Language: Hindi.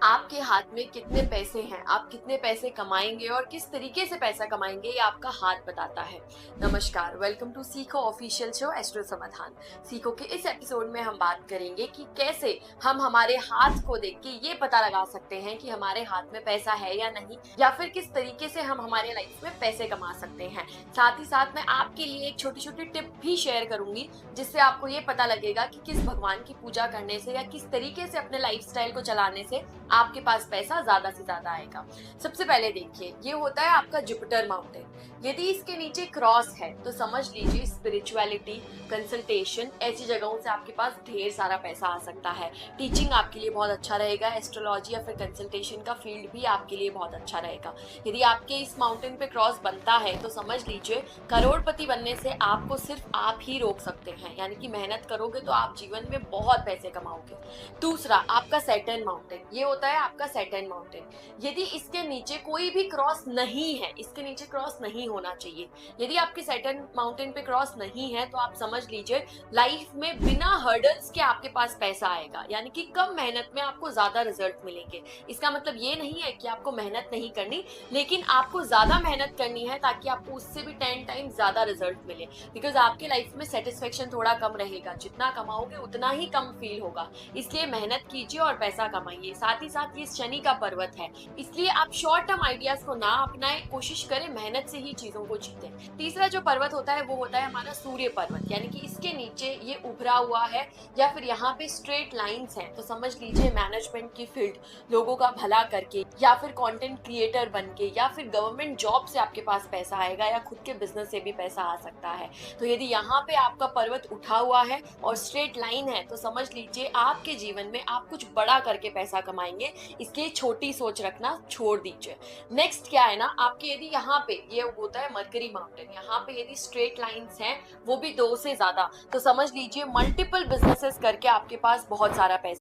आपके हाथ में कितने पैसे हैं, आप कितने पैसे कमाएँगे और किस तरीके से पैसा कमाएँगे, ये आपका हाथ बताता है। नमस्कार, वेलकम टू सीखो ऑफिशियल शो एस्ट्रो समाधान। सीखो के इस एपिसोड में हम बात करेंगे कि कैसे हम हमारे हाथ को देख के ये पता लगा सकते हैं कि हमारे हाथ में पैसा है या नहीं, या फिर किस तरीके से हम हमारे लाइफ में पैसे कमा सकते हैं। साथ ही साथ मैं आपके लिए एक छोटी-छोटी टिप भी शेयर करूँगी, जिससे आपको ये पता लगेगा कि किस भगवान की पूजा करने से या किस तरीके से अपने लाइफ़स्टाइल को चलाने से आपके पास पैसा ज़्यादा से ज़्यादा आएगा। सबसे पहले देखिए, ये होता है आपका जुपिटर माउंटेन। यदि इसके नीचे क्रॉस है, तो समझ लीजिए स्पिरिचुअलिटी, कंसल्टेशन ऐसी जगहों से आपके पास ढेर सारा पैसा आ सकता है। टीचिंग आपके लिए बहुत अच्छा रहेगा, एस्ट्रोलॉजी या फिर कंसल्टेशन का फील्ड भी आपके लिए बहुत अच्छा रहेगा। यदि आपके इस माउंटेन पे क्रॉस बनता है, तो समझ लीजिए करोड़पति बनने से आपको सिर्फ आप ही रोक सकते हैं, यानी कि मेहनत करोगे तो आप जीवन में बहुत पैसे कमाओगे। दूसरा, आपका सैटर्न माउंटेन, ये होता है आपका सैटर्न माउंटेन। यदि इसके नीचे कोई भी क्रॉस नहीं है, इसके नीचे क्रॉस नहीं होना चाहिए। यदि आपके सैटर्न माउंटेन पे क्रॉस नहीं है, तो आप समझ लीजिए लाइफ में बिना हर्डल्स के आपके पास पैसा आएगा, यानी कि कम मेहनत में आपको ज्यादा रिजल्ट मिलेंगे। इसका मतलब ये नहीं है कि आपको मेहनत नहीं करनी, लेकिन आपको ज्यादा मेहनत करनी है ताकि आपको उससे भी 10 टाइम ज्यादा रिजल्ट मिले। बिकॉज आपके लाइफ में सेटिस्फेक्शन थोड़ा कम रहेगा, जितना कमाओगे उतना ही कम फील होगा। इसलिए मेहनत कीजिए और पैसा कमाइए। साथ ही साथ ये शनि का पर्वत है, इसलिए आप शॉर्ट टर्म आइडियाज को ना अपनाएं, कोशिश करें मेहनत से ही चीजों को जीतें। तीसरा जो पर्वत होता है वो होता है हमारा सूर्य पर्वत, यानी कि इसके नीचे ये उभरा हुआ है या फिर यहाँ पे स्ट्रेट लाइंस हैं, तो समझ लीजिए मैनेजमेंट की फील्ड, लोगों का भला करके या फिर कंटेंट क्रिएटर बन के या फिर गवर्नमेंट जॉब से आपके पास पैसा आएगा या खुद के बिजनेस से भी पैसा आ सकता है। तो यदि यहाँ पे आपका पर्वत उठा हुआ है और स्ट्रेट लाइन है, तो समझ लीजिए आपके जीवन में आप कुछ बड़ा करके पैसा कमाएंगे। इसलिए छोटी सोच रखना छोड़ दीजिए। नेक्स्ट क्या है ना, आपके यदि यहाँ पे ये होता है मरकरी माउंटेन, यहाँ पे यदि स्ट्रेट लाइंस हैं, वो भी 2 से ज्यादा, तो समझ लीजिए मल्टीपल बिजनेसेस करके आपके पास बहुत सारा पैसा